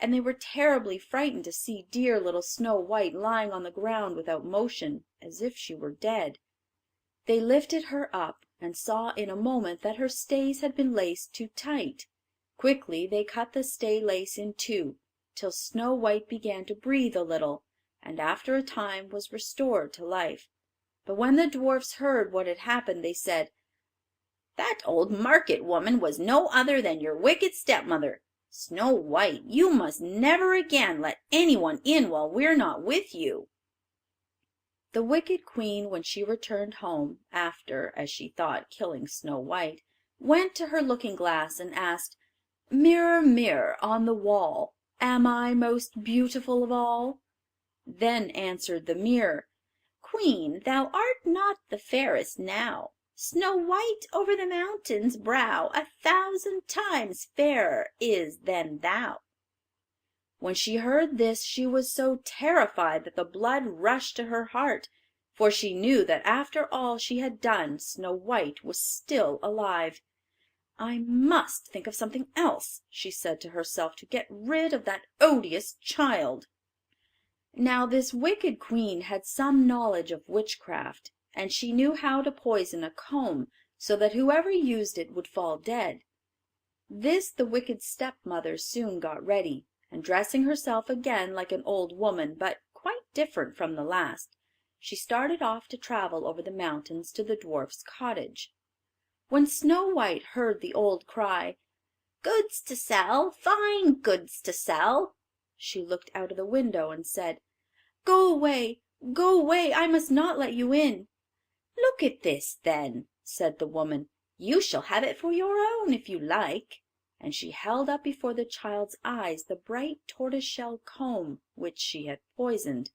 and they were terribly frightened to see dear little Snow White lying on the ground without motion, as if she were dead. They lifted her up, and saw in a moment that her stays had been laced too tight. Quickly they cut the stay lace in two, till Snow White began to breathe a little, and after a time was restored to life. But when the dwarfs heard what had happened, they said, "That old market woman was no other than your wicked stepmother. Snow White, you must never again let anyone in while we're not with you." The wicked queen, when she returned home, after, as she thought, killing Snow White, went to her looking glass and asked, "Mirror, mirror on the wall, am I most beautiful of all?" Then answered the mirror, "Queen, thou art not the fairest now. Snow White over the mountain's brow 1,000 times fairer is than thou." When she heard this she was so terrified that the blood rushed to her heart, for she knew that after all she had done Snow White was still alive. "I must think of something else," she said to herself, "to get rid of that odious child." Now this wicked queen had some knowledge of witchcraft, and she knew how to poison a comb so that whoever used it would fall dead. This the wicked stepmother soon got ready, and dressing herself again like an old woman, but quite different from the last, she started off to travel over the mountains to the dwarf's cottage. When Snow White heard the old cry, "Goods to sell, fine goods to sell," she looked out of the window and said, "Go away, go away, I must not let you in." "Look at this, then," said the woman. "You shall have it for your own, if you like." And she held up before the child's eyes the bright tortoiseshell comb which she had poisoned.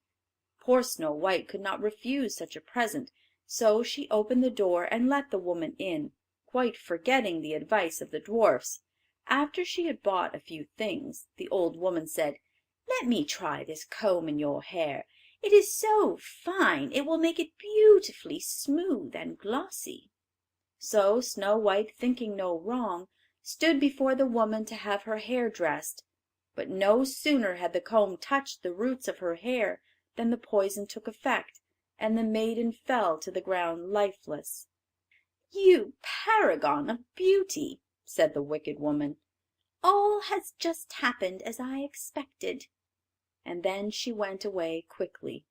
Poor Snow White could not refuse such a present, so she opened the door and let the woman in, quite forgetting the advice of the dwarfs. After she had bought a few things, the old woman said, "Let me try this comb in your hair. It is so fine it will make it beautifully smooth and glossy." So Snow White, thinking no wrong, stood before the woman to have her hair dressed. But no sooner had the comb touched the roots of her hair than the poison took effect, and the maiden fell to the ground lifeless. "You paragon of beauty," said the wicked woman, "all has just happened as I expected." And then she went away quickly.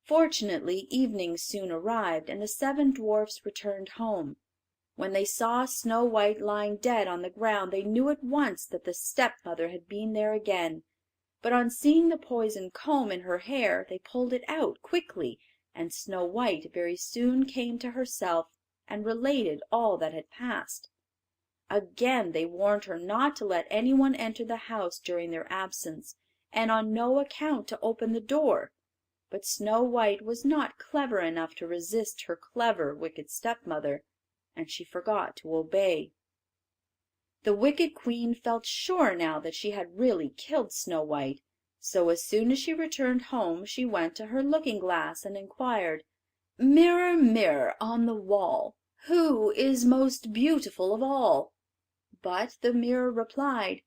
Fortunately evening soon arrived, and the seven dwarfs returned home. When they saw Snow White lying dead on the ground they knew at once that the stepmother had been there again; but on seeing the poisoned comb in her hair they pulled it out quickly, and Snow White very soon came to herself, and related all that had passed. Again they warned her not to let anyone enter the house during their absence, and on no account to open the door; but Snow White was not clever enough to resist her clever, wicked stepmother, and she forgot to obey. The wicked queen felt sure now that she had really killed Snow White, so as soon as she returned home she went to her looking glass and inquired, "Mirror, mirror on the wall, who is most beautiful of all?" But the mirror replied,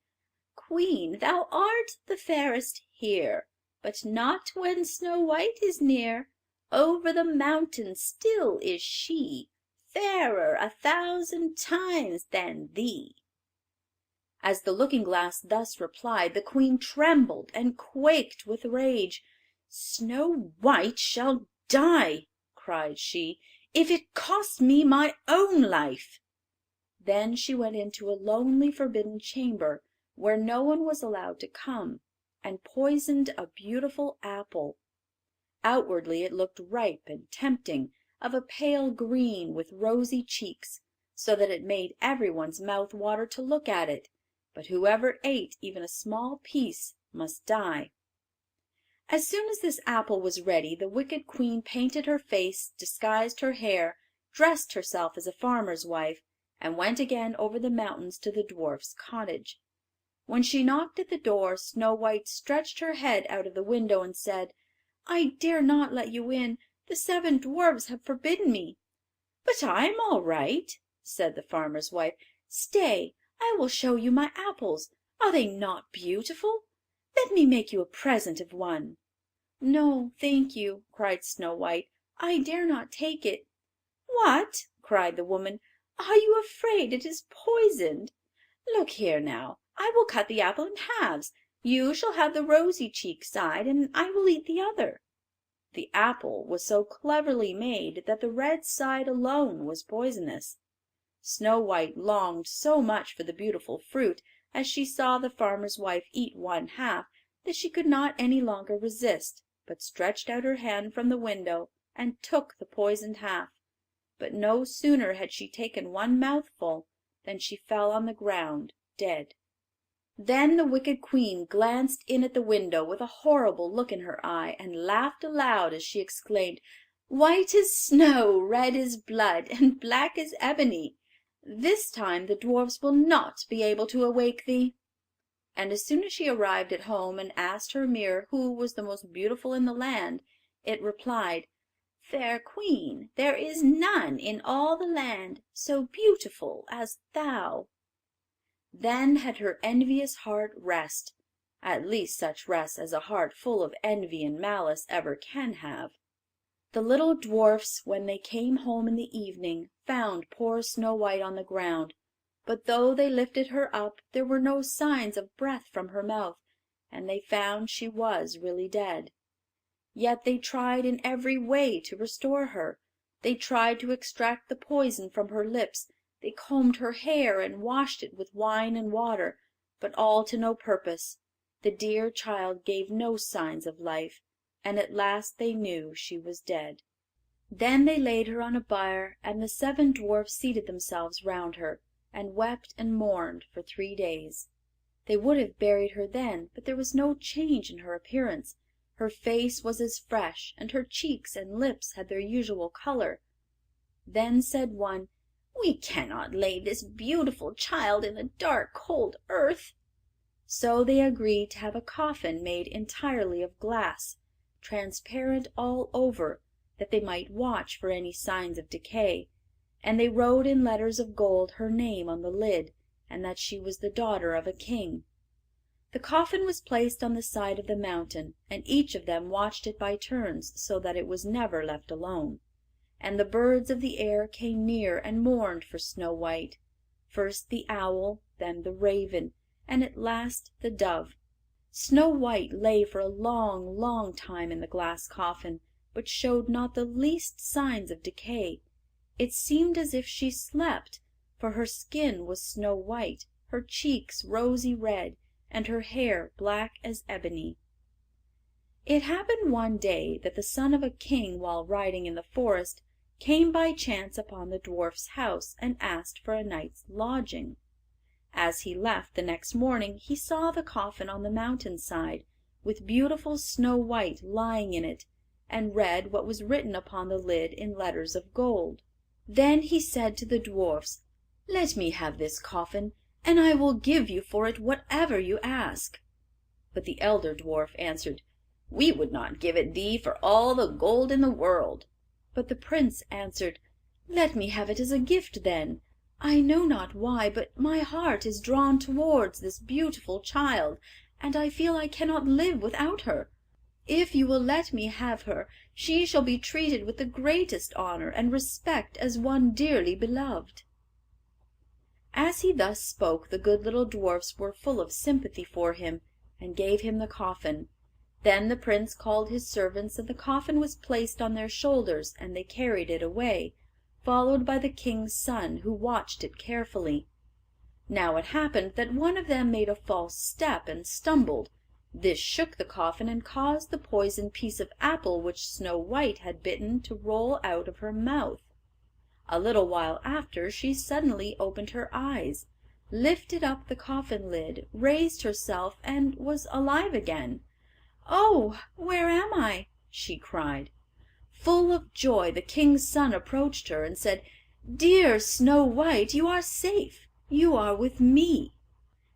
"Queen, thou art the fairest here, but not when Snow White is near. Over the mountain still is she, fairer 1,000 times than thee." As the looking glass thus replied, the queen trembled and quaked with rage. "Snow White shall die," cried she, "if it costs me my own life." Then she went into a lonely, forbidden chamber, where no one was allowed to come, and poisoned a beautiful apple. Outwardly it looked ripe and tempting, of a pale green, with rosy cheeks, so that it made everyone's mouth water to look at it, but whoever ate even a small piece must die. As soon as this apple was ready, the wicked queen painted her face, disguised her hair, dressed herself as a farmer's wife, and went again over the mountains to the dwarf's cottage. When she knocked at the door, Snow White stretched her head out of the window and said, "I dare not let you in. The seven dwarfs have forbidden me." "But I'm all right," said the farmer's wife. "Stay, I will show you my apples. Are they not beautiful? Let me make you a present of one." "No, thank you," cried Snow white. "I dare not take it." "What!" cried the woman. "Are you afraid it is poisoned? Look here now, I will cut the apple in halves. You shall have the rosy cheeked side, and I will eat the other." The apple was so cleverly made that the red side alone was poisonous. Snow white longed so much for the beautiful fruit, as she saw the farmer's wife eat one half, that she could not any longer resist, but stretched out her hand from the window and took the poisoned half. But no sooner had she taken one mouthful than she fell on the ground dead. Then the wicked queen glanced in at the window with a horrible look in her eye, and laughed aloud as she exclaimed, "White as snow, red as blood, and black as ebony! This time the dwarfs will not be able to awake thee." And as soon as she arrived at home and asked her mirror who was the most beautiful in the land, it replied, "Fair queen, there is none in all the land so beautiful as thou." Then had her envious heart rest, at least such rest as a heart full of envy and malice ever can have. The little dwarfs, when they came home in the evening, found poor Snow white on the ground, but though they lifted her up, there were no signs of breath from her mouth, and they found she was really dead. Yet they tried in every way to restore her. They tried to extract the poison from her lips, they combed her hair and washed it with wine and water, but all to no purpose. The dear child gave no signs of life, and at last they knew she was dead. Then they laid her on a bier, and the seven dwarfs seated themselves round her, and wept and mourned for 3 days. They would have buried her then, but there was no change in her appearance. Her face was as fresh, and her cheeks and lips had their usual color. Then said one, "We cannot lay this beautiful child in the dark, cold earth." So they agreed to have a coffin made entirely of glass, transparent all over, that they might watch for any signs of decay, and they wrote in letters of gold her name on the lid, and that she was the daughter of a king. The coffin was placed on the side of the mountain, and each of them watched it by turns, so that it was never left alone. And the birds of the air came near and mourned for Snow white, first the owl, then the raven, and at last the dove. Snow white lay for a long, long time in the glass coffin, but showed not the least signs of decay. It seemed as if she slept, for her skin was snow white, her cheeks rosy red, and her hair black as ebony. It happened one day that the son of a king, while riding in the forest, came by chance upon the dwarf's house, and asked for a night's lodging. As he left the next morning, he saw the coffin on the mountain side, with beautiful Snow white lying in it, and read what was written upon the lid in letters of gold. Then he said to the dwarfs, "Let me have this coffin, and I will give you for it whatever you ask." But the elder dwarf answered, "We would not give it thee for all the gold in the world." But the prince answered, "Let me have it as a gift then. I know not why, but my heart is drawn towards this beautiful child, and I feel I cannot live without her. If you will let me have her, she shall be treated with the greatest honor and respect as one dearly beloved." As he thus spoke, the good little dwarfs were full of sympathy for him, and gave him the coffin. Then the prince called his servants, and the coffin was placed on their shoulders, and they carried it away, followed by the king's son, who watched it carefully. Now it happened that one of them made a false step and stumbled. This shook the coffin, and caused the poisoned piece of apple which Snow white had bitten to roll out of her mouth. A little while after she suddenly opened her eyes, lifted up the coffin lid, raised herself, and was alive again. "Oh, where am I?" she cried. Full of joy, the king's son approached her and said, "Dear Snow white, you are safe. You are with me."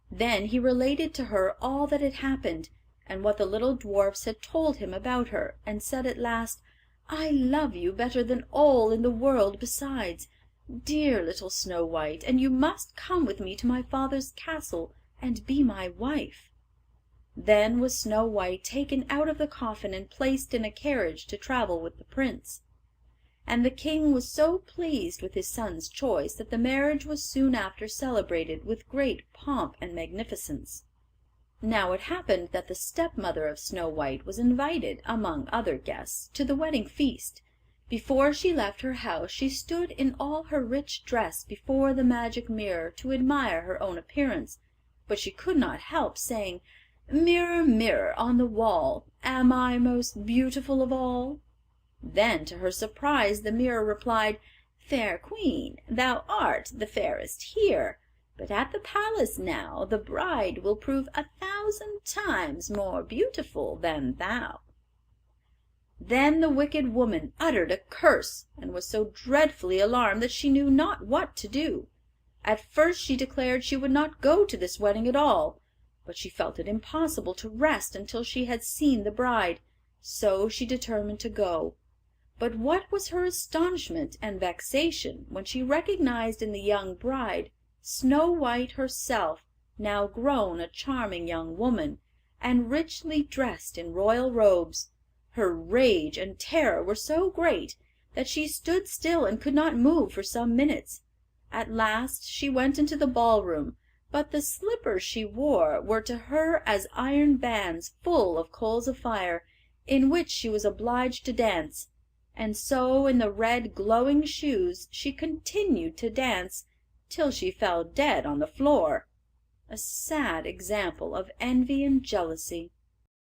Then he related to her all that had happened, and what the little dwarfs had told him about her, and said at last, "I love you better than all in the world besides, dear little Snow white, and you must come with me to my father's castle and be my wife." Then was Snow white taken out of the coffin and placed in a carriage to travel with the prince. And the king was so pleased with his son's choice that the marriage was soon after celebrated with great pomp and magnificence. Now it happened that the stepmother of Snow white was invited, among other guests, to the wedding feast. Before she left her house she stood in all her rich dress before the magic mirror to admire her own appearance, but she could not help saying, "Mirror, mirror on the wall, am I most beautiful of all?" Then, to her surprise, the mirror replied, "Fair queen, thou art the fairest here, but at the palace now the bride will prove 1,000 times more beautiful than thou." Then the wicked woman uttered a curse, and was so dreadfully alarmed that she knew not what to do. At first she declared she would not go to this wedding at all, but she felt it impossible to rest until she had seen the bride, so she determined to go. But what was her astonishment and vexation when she recognized in the young bride Snow white herself, now grown a charming young woman, and richly dressed in royal robes. Her rage and terror were so great that she stood still and could not move for some minutes. At last she went into the ballroom, but the slippers she wore were to her as iron bands full of coals of fire, in which she was obliged to dance, and so in the red glowing shoes she continued to dance till she fell dead on the floor. A sad example of envy and jealousy.